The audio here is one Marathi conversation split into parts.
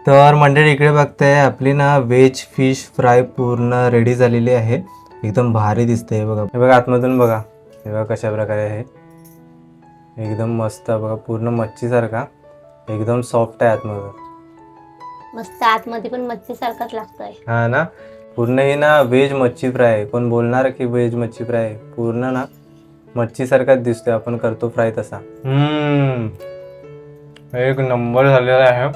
तर मंडळी इकडे बघताय आपली ना व्हेज फिश फ्राय पूर्ण रेडी झालेली आहे. एकदम भारी दिसते. हे बघा आतमधून बघा. हे बघा कशा प्रकारे आहे. एकदम मस्त बघा, पूर्ण मच्छीसारखा एकदम सॉफ्ट आहे आतमधून. मस्त आतमध्ये पण मच्छी सारखाच लागतोय. हा ना, पूर्ण ही ना व्हेज मच्छी फ्राय आहे. कोण बोलणार की व्हेज मच्छी फ्राय आहे? पूर्ण ना मच्छी सारखाच दिसतोय, आपण करतो फ्राय तसा. एक नंबर झालेला आहे,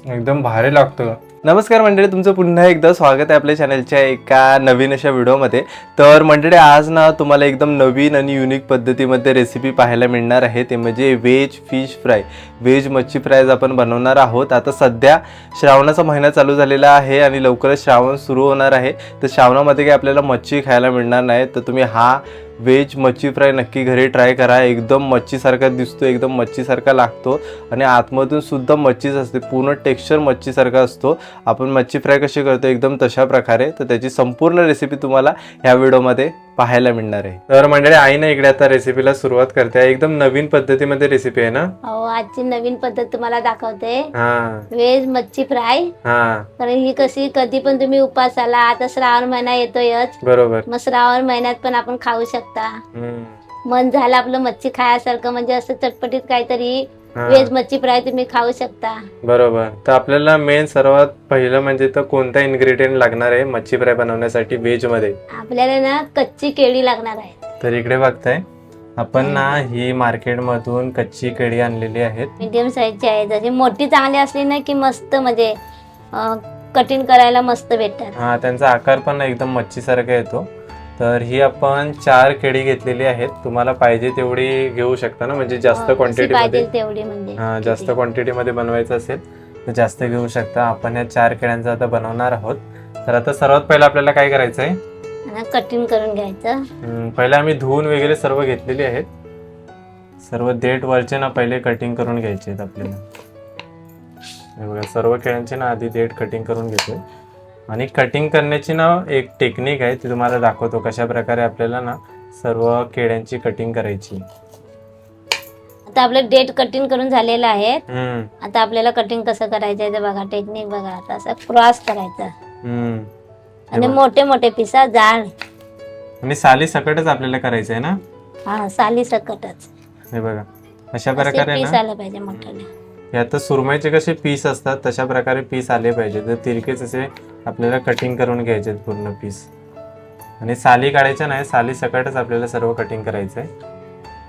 एकदम भारी लागतं. नमस्कार मंडळी, तुमचं पुन्हा एकदा स्वागत आहे आपल्या चॅनलच्या एका नवीन अशा व्हिडिओमध्ये. तर मंडळी आज ना तुम्हाला एकदम नवीन आणि युनिक पद्धतीमध्ये रेसिपी पाहायला मिळणार आहे. ते म्हणजे व्हेज फिश फ्राय, व्हेज मच्छी फ्राय आपण बनवणार आहोत. आता सध्या श्रावणाचा महिना चालू झालेला आहे आणि लवकरच श्रावण सुरू होणार आहे. तर श्रावणामध्ये काही आपल्याला मच्छी खायला मिळणार नाही, तर तुम्ही हा व्हेज मच्छी फ्राय नक्की घरी ट्राय करा. एकदम मच्छीसारखा दिसतो, एकदम मच्छीसारखा लागतो आणि आतमधून सुद्धा मच्छीच असते. पूर्ण टेक्स्चर मच्छीसारखा असतो. आपण मच्छी फ्राय कशी करतो एकदम तशा प्रकारे. तर त्याची संपूर्ण रेसिपी तुम्हाला ह्या व्हिडिओमध्ये पाहायला मिळणार आहे. तर मंडळी आईने इकडे आता रेसिपीला सुरुवात करते. एकदम नवीन पद्धतीमध्ये रेसिपी आहे ना. हो, आजची नवीन पद्धत तुम्हाला दाखवते. हा, व्हेज मच्छी फ्राय. हा, कारण ही कशी कधी पण तुम्ही उपासाला, आता श्रावण महिना येतोयच, बरोबर. मग श्रावण महिन्यात पण आपण खाऊ शकता. मन झालं आपलं मच्छी खायासारखं, म्हणजे असं चटपटीत काहीतरी व्हेज मच्छी फ्राय तुम्ही खाऊ शकता. बरोबर. तर आपल्याला मेन सर्वात पहिलं म्हणजे तर कोणता इन्ग्रेडियंट लागणार आहे मच्छी फ्राय बनवण्यासाठी व्हेज मध्ये? आपल्याला ना कच्ची केळी लागणार आहे. तर इकडे बघताय आपण ना ही मार्केट मधून कच्ची केळी आणलेली आहेत. मीडियम साईजची आहे. जशी मोठी चांगली असली ना की मस्त, म्हणजे कटिंग करायला मस्त भेटतात. हा, त्यांचा आकार पण एकदम मच्छी सारखा येतो. तर ही आपण 4 केळी घेतलेली आहेत. तुम्हाला पाहिजे तेवढी घेऊ शकता ना, म्हणजे जास्त क्वांटिटी मध्ये. तेवढी म्हणजे हा, जास्त क्वांटिटी मध्ये बनवायचं असेल तर जास्त घेऊ शकता. आपण या 4 केळ्यांचं आता बनवणार आहोत. तर आता सर्वात पहिलं आपल्याला काय करायचं आहे? कटिंग करून घ्यायचं. पहिले आम्ही धुवून वगैरे सर्व घेतलेली आहेत. सर्व देठ वरचे ना पहिले कटिंग करून घ्यायचे आहेत आपल्याला. हे बघा, सर्व केळ्यांचे ना आधी देठ कटिंग करून घेतोय. आणि कटिंग करण्याची ना एक टेक्निक आहे, ती तुम्हाला दाखवतो कशा प्रकारे आपल्याला ना सर्व केळ्यांची कटिंग करायची. आता आपलं डेट कटिंग करून झालेलं आहे. आता आपल्याला कटिंग कसं करायचं आहे ते बघा, टेक्निक बघा. आता असं क्रॉस करायचं आणि मोठे मोठे पिसा जाड आणि साली सकटच आपल्याला करायचं आहे ना. हा, साली सकटच. हे बघा अशा प्रकारे पीस ना. आलं पाहिजे मोठ्याने. यात सुरमईचे कसे पीस असतात तशा प्रकारे पीस आले पाहिजे. तर तिरकेच असे आपल्याला कटिंग करून घ्यायचे पूर्ण पीस. आणि साली काढायच्या नाही, साली सकटच आपल्याला सर्व कटिंग करायचं आहे.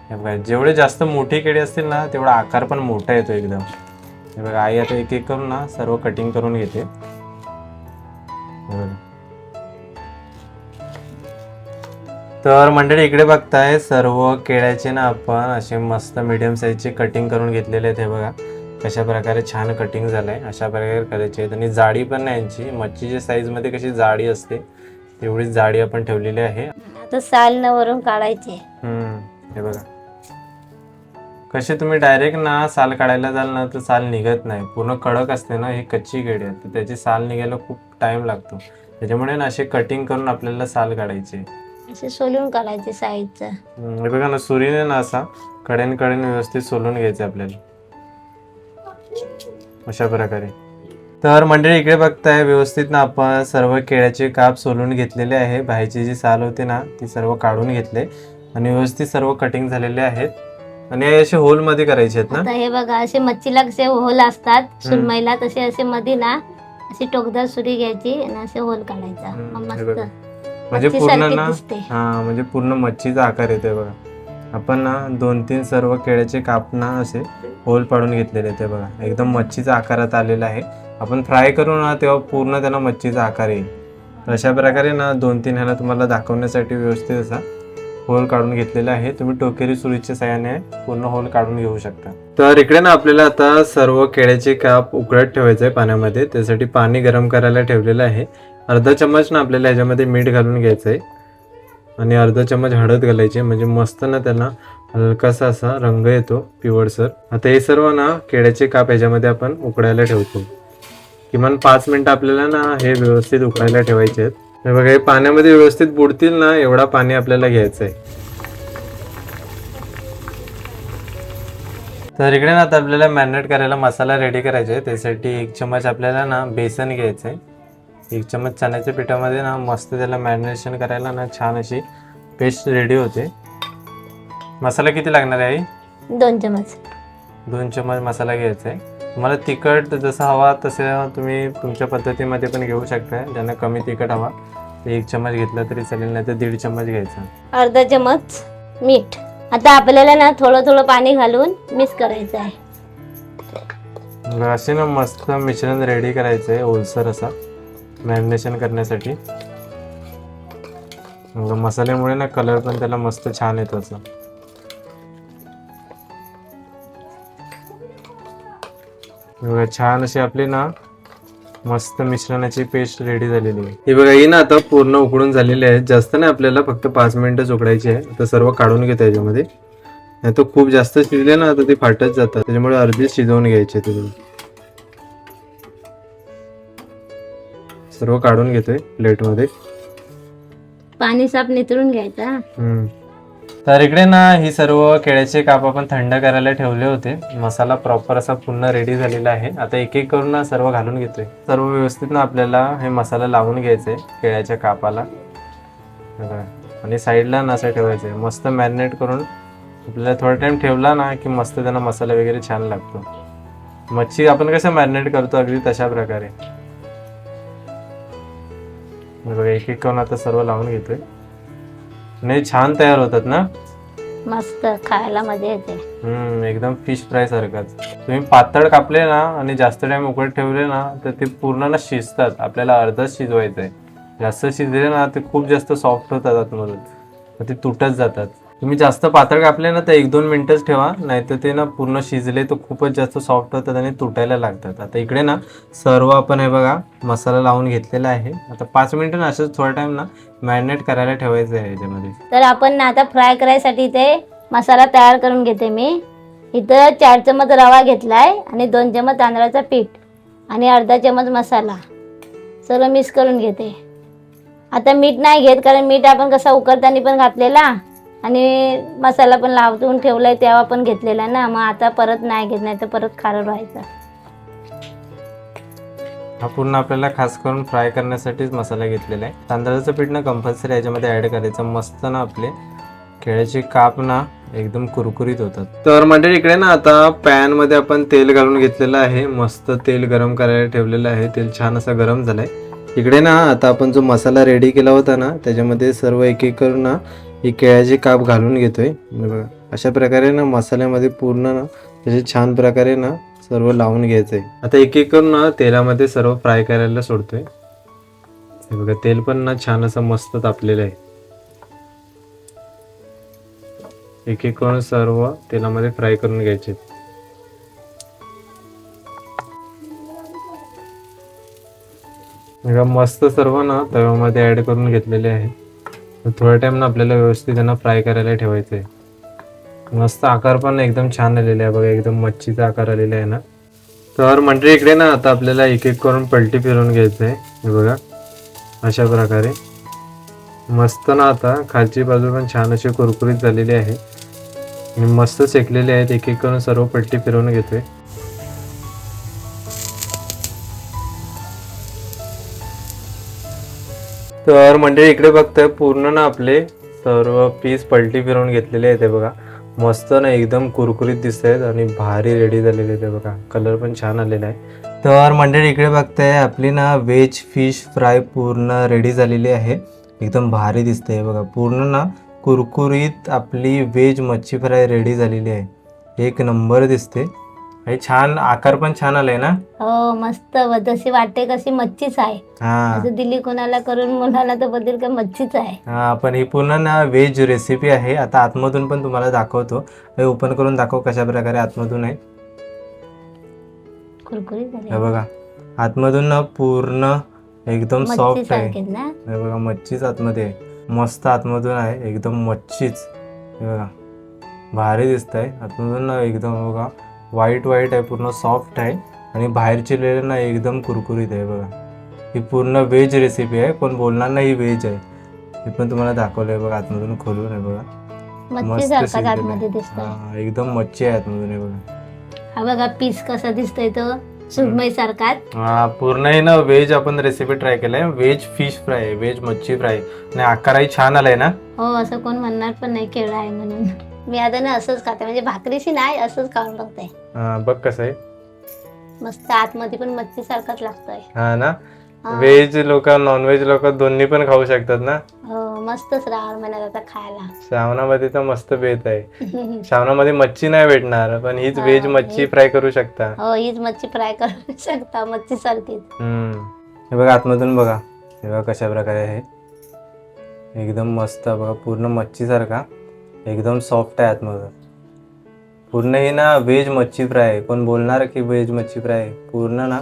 हे बघा, जेवढे जास्त मोठी केळी असतील ना तेवढा आकार पण मोठा येतो एकदम. हे बघा, आई आता एक एक करून ना सर्व कटिंग करून घेते. तर मंडळी इकडे बघताय सर्व केळ्याचे ना आपण असे मस्त मीडियम साईजचे कटिंग करून घेतलेले आहेत. हे बघा कशा प्रकारे छान कटिंग झालंय. अशा प्रकारे करायचे आहेत. आणि जाडी पण नाही यांची, मच्छीच्या साईज मध्ये कशी जाडी असते तेवढीच जाडी आपण ठेवलेली आहे. आता साल न वरून काढायचे. हे बघा, कसे तुम्ही डायरेक्ट ना साल काढायला जाल ना तर साल निघत नाही. पूर्ण कडक असते ना, ही कच्ची केळी आहे तर त्याची साल निघायला खूप टाइम लागतो. त्याच्यामुळे ना असे कटिंग करून आपल्याला साल काढायचे, असे सोलून काढायचे साईडचं. हे बघा ना, सुरीने ना असा कडेन व्यवस्थित सोलून घ्यायचे आपल्याला अशा प्रकारे. तर मंडळी इकडे बघताय व्यवस्थित ना आपण सर्व केळ्याचे काप सोलून घेतलेले आहे. बाहेरची जी साल होती ना ती सर्व काढून घेतले आणि व्यवस्थित सर्व कटिंग झालेले आहेत. आणि असे होल मध्ये करायचे आहेत ना. आता हे बघा, असे मच्छीला कसे होल असतात सुरमईला, तसे असे मध्ये ना अशी टोकदार सुरी घ्यायची आणि असे होल काढायचा. मस्त, म्हणजे पूर्ण ना, हा म्हणजे पूर्ण मच्छीचा आकार येतोय बघा. आपण ना 2-3 सर्व केळ्याचे काप ना असे होल पाडून घेतलेले ते बघा, एकदम मच्छीचा आकारात आलेला आहे. आपण फ्राय करू ना तेव्हा पूर्ण त्यांना मच्छीचा आकार येईल. अशा प्रकारे ना 2-3 ह्याला तुम्हाला दाखवण्यासाठी व्यवस्थित असा होल काढून घेतलेला आहे. तुम्ही टोकेरी सुरीच्या साहाय्याने पूर्ण होल काढून घेऊ शकता. तर इकडे ना आपल्याला आता सर्व केळ्याचे काप उकळत ठेवायचे आहे पाण्यामध्ये. त्यासाठी पाणी गरम करायला ठेवलेलं आहे. अर्धा चम्मच ना आपल्याला ह्याच्यामध्ये मीठ घालून घ्यायचं आहे आणि अर्धा चम्मच हळद घालायची, म्हणजे मस्त ना त्यांना हलकासा असा रंग येतो पिवळसर. आता हे सर्व ना केळ्याचे काप ह्याच्यामध्ये आपण उकळायला ठेवतो. किमान 5 मिनिटं आपल्याला ना हे व्यवस्थित उकळायला ठेवायचे आहेत. हे बघा, हे पाण्यामध्ये व्यवस्थित बुडतील ना एवढा पाणी आपल्याला घ्यायचं आहे. तर इकडे ना आता आपल्याला मॅरिनेट करायला मसाला रेडी करायचा आहे. त्यासाठी 1 चमच आपल्याला ना बेसन घ्यायचं आहे. 1 चमच चण्याच्या पिठामध्ये ना मस्त त्याला मॅरिनेशन करायला ना छान अशी पेस्ट रेडी होते. मसाला किती लागणार आहे? 2 चमच. 2 चमच मसाला घ्यायचा आहे. तुम्हाला तिखट जसं हवा तसं तुम्ही तुमच्या पद्धतीमध्ये पण घेऊ शकता. ज्यांना कमी तिखट हवा ते 1 चमच घेतला तरी चालेल, नाही तर 1.5 चमच घ्यायचा. अर्धा चमच मीठ. आता आपल्याला ना थोडं थोडं पाणी घालून मिक्स करायचं आहे. असे ना मस्त मिश्रण रेडी करायचं आहे ओलसर असा मॅरिनेशन करण्यासाठी. मसाल्यामुळे ना कलर पण त्याला मस्त छान येतो असं. छान अशी आपली ना मस्त मिश्रणाची पेस्ट रेडी झालेली आहे. ही बघा, ही ना आता पूर्ण उकडून झालेली आहे. जास्त नाही, आपल्याला फक्त 5 मिनिटच उकडायची आहे. आता सर्व काढून घेतो याच्यामध्ये. नाही तर खूप जास्त शिजले ना तर ते फाटत जातात, त्याच्यामुळे अर्धी शिजवून घ्यायचे. ते सर्व काढून घेतोय प्लेटमध्ये. पाणी साफ नितळून घ्यायचा. तर इकडे ना ही सर्व केळ्याचे काप आपण थंड करायला ठेवले होते. मसाला प्रॉपर असा पूर्ण रेडी झालेला आहे. आता एक एक करून ना सर्व घालून घेतोय. सर्व व्यवस्थित ना आपल्याला हे मसाला लावून घ्यायचे केळ्याच्या कापाला आणि साईडला ना असं ठेवायचं. मस्त मॅरिनेट करून आपल्याला थोडा टाइम ठेवला ना की मस्त त्यांना मसाला वगैरे छान लागतो. मच्छी आपण कसं मॅरिनेट करतो अगदी तशा प्रकारे. बघा, एक एक करून आता सर्व लावून घेतोय. नाही, छान तयार होतात ना, मस्त खायला मजा येते. एकदम फिश फ्राय सारखंच. तुम्ही पातळ कापले ना आणि जास्त टाइम उकळत ठेवले ना तर ते पूर्ण ना शिजतात. आपल्याला अर्धच शिजवायचं आहे. जास्त शिजले ना ते खूप जास्त सॉफ्ट होतात आतमधून, तर ते तुटत जातात. तुम्ही जास्त पातळ कापले ना तर 1-2 मिनिटच ठेवा, नाहीतर ते ना पूर्ण शिजले तर खूपच जास्त सॉफ्ट होतात आणि तुटायला लागतात. आता इकडे ना सर्व आपण हे बघा मसाला लावून घेतलेला आहे. आता 5 मिनिटं ना असंच थोडा टाइम ना मॅरिनेट करायला ठेवायचं आहे याच्यामध्ये. तर आपण ना आता फ्राय करायसाठी ते मसाला तयार करून घेते मी. इथं 4 चमच रवा घेतलाय आणि 2 चमच तांदळाचं पीठ आणि अर्धा चमच मसाला सर्व मिक्स करून घेते. आता मीठ नाही घेत, कारण मीठ आपण कसा उकळताना पण घातलेला आणि मसाला पण लावून ठेवलाय तेव्हा पण घेतलेला ना, मग आता परत नाही घेत, नाही तर परत खारट व्हायचं. हा पूर्ण आपल्याला खास करून फ्राय करण्यासाठीच मसाला घेतलेला आहे. तांदळाचं पीठ ना कंपल्सरी याच्यामध्ये ऍड करायचं. मस्त ना आपले केळ्याचे काप ना एकदम कुरकुरीत होतात. तर मंडळी इकडे ना आता पॅन मध्ये आपण तेल घालून घेतलेलं आहे. मस्त तेल गरम करायला ठेवलेलं आहे. तेल छान असं गरम झालंय. इकडे ना आता आपण जो मसाला रेडी केला होता ना त्याच्यामध्ये सर्व एक एक करून ना ही केळ्याचे काप घालून घेतोय. बघा, अशा प्रकारे ना मसाल्यामध्ये पूर्ण ना त्याचे छान प्रकारे ना सर्व लावून घ्यायचंय. आता एक एक करून ना तेलामध्ये सर्व फ्राय करायला सोडतोय. हे बघा, तेल पण ना छान असं मस्त तापलेलं आहे. एक एक करून सर्व तेलामध्ये फ्राय करून घ्यायचे. मस्त सर्व ना तव्यामध्ये ऍड करून घेतलेले आहे. थोडा टाइम ना आपल्याला व्यवस्थित त्यांना फ्राय करायला ठेवायचं आहे. मस्त आकार पण एकदम छान आलेला आहे बघा, एकदम मच्छीचा आकार आलेला आहे ना. तर मंडळी इकडे ना आता आपल्याला एक एक करून पलटी फिरवून घ्यायचं आहे. हे बघा, अशा प्रकारे मस्त ना आता खालची बाजू पण छान अशी कुरकुरीत झालेली आहे आणि मस्त शेकलेले आहेत. एक एक करून सर्व पलटी फिरवून घेतोय. तर मंडळी इकडे बघताय पूर्ण ना आपले सर्व पीस पलटी फिरवून घेतलेले आहेत. बघा, मस्त ना एकदम कुरकुरीत दिसत आहेत आणि भारी रेडी झालेले आहेत. बघा, कलर पण छान आलेला आहे. तर मंडळी इकडे बघताय आपली ना व्हेज फिश फ्राय पूर्ण रेडी झालेली आहे. एकदम भारी दिसते. बघा, पूर्ण ना कुरकुरीत आपली व्हेज मच्छी फ्राय रेडी झालेली आहे. एक नंबर दिसते आणि छान आकार पण छान आलाय ना. हो, मस्त. जशी वाटते कशी मच्छीच आहे. असं दिली कोणाला करून मुलाला तर बदल का मच्छीच आहे. हा, पण ही पूर्ण ना व्हेज रेसिपी आहे. आता आतमधून पण तुम्हाला दाखवतो. ओपन करून दाखव कशा प्रकारे आतमधून आहे. कुरकुरीत झाली. हे बघा, आतमधून ना पूर्ण एकदम सॉफ्ट आहे. हे बघा, मच्छीच आतमध्ये आहे. मस्त आतमधून आहे, एकदम मच्छीच. हे बघा, भारी दिसत आहे आतमधून ना एकदम. बघा, व्हाईट आहे, पूर्ण सॉफ्ट आहे आणि बाहेरची लेयर ना एकदम कुरकुरीत आहे. बघा, ही पूर्ण व्हेज रेसिपी आहे. कोण बोलणार नाही ही व्हेज आहे. हे पण तुम्हाला दाखवलंय बघा आतमधून खोलून. आहे बघा, मच्छी सारखा आतमध्ये दिसतोय. एकदम मच्छी आहे आतमधून. आहे बघा, हा बघा पीस कसा दिसतोय तो सुरमई सारखाच. हा पूर्ण आहे ना व्हेज आपण रेसिपी ट्राय केलाय. व्हेज फिश फ्राय, व्हेज मच्छी फ्राय आणि आकारही छान आलाय ना. हो असं कोण म्हणणार पण नाही केळं आहे म्हणून. मी आता ना असंच खाते म्हणजे भाकरीशी नाही असंच खाऊन बघते. हा बघ कसं आहे मस्त आतमध्ये पण मच्छी सारखाच लागतोय. हा ना. व्हेज लोक नॉनव्हेज लोक दोन्ही पण खाऊ शकतात ना. हो मस्तच राहणार महिन्यात आता खायला. श्रावणामध्ये तर मस्त बेत आहे. श्रावणामध्ये मच्छी नाही भेटणार पण हीच हा, व्हेज मच्छी फ्राय करू शकता. हो हीच मच्छी फ्राय करू शकता मच्छी सारखीच. हे बघा आतमधून बघा, हे बघा कशा प्रकारे आहे. एकदम मस्त बघा, पूर्ण मच्छी सारखा एकदम सॉफ्ट आहे आतमधून. पूर्ण ही ना व्हेज मच्छी फ्राय आहे. कोण बोलणार की व्हेज मच्छी फ्राय आहे, पूर्ण ना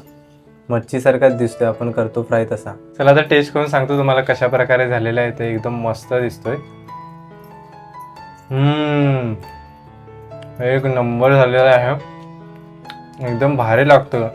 मच्छी सारखाच दिसतोय आपण करतो फ्राय तसा. चला आता टेस्ट करून सांगतो तुम्हाला कशा प्रकारे झालेला आहे. ते एकदम मस्त दिसतोय. एक नंबर झालेला आहे, एकदम भारी लागतं.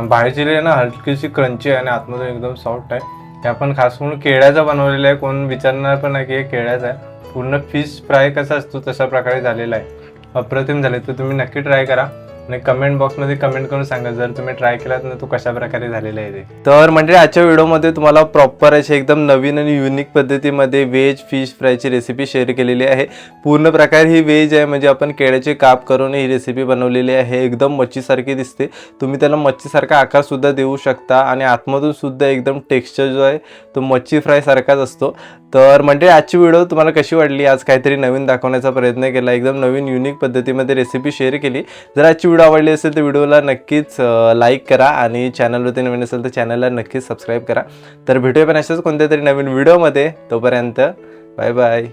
बाहेरची ना हलकीशी क्रंची आहे आणि आतमधून एकदम सॉफ्ट आहे. हे आपण खास करून केळ्याचा बनवलेला आहे. कोण विचारणार पण नाही की हे केळ्याचा आहे. पूर्ण फिश फ्राय कसा असतो तशा प्रकारे झालेला आहे. अप्रतिम झाले. तर तुम्ही नक्की ट्राय करा आणि कमेंट बॉक्समध्ये कमेंट करून सांगा जर तुम्ही ट्राय केलात ना तो कशा प्रकारे झालेला आहे ते. तर म्हणजे आजच्या व्हिडिओमध्ये तुम्हाला प्रॉपर अशी एकदम नवीन आणि युनिक पद्धतीमध्ये व्हेज फिश फ्रायची रेसिपी शेअर केलेली आहे. पूर्ण प्रकार ही व्हेज आहे, म्हणजे आपण केळ्याचे काप करून ही रेसिपी बनवलेली आहे. एकदम मच्छीसारखी दिसते. तुम्ही त्याला मच्छीसारखा आकार सुद्धा देऊ शकता आणि आतमधून सुद्धा एकदम टेक्स्चर जो आहे तो मच्छी फ्राय सारखाच असतो. तर म्हणजे आजची व्हिडिओ तुम्हाला कशी वाटली? आज काहीतरी नवीन दाखवण्याचा प्रयत्न केला, एकदम नवीन युनिक पद्धतीमध्ये रेसिपी शेअर केली. जर आजची व्हिडिओ आवडली असेल तर व्हिडिओला नक्कीच लाईक करा आणि चॅनलवरती नवीन असेल तर चॅनलला नक्कीच सबस्क्राईब करा. तर भेटूया पण अशाच कोणत्या तरी नवीन व्हिडिओमध्ये. तोपर्यंत बाय बाय.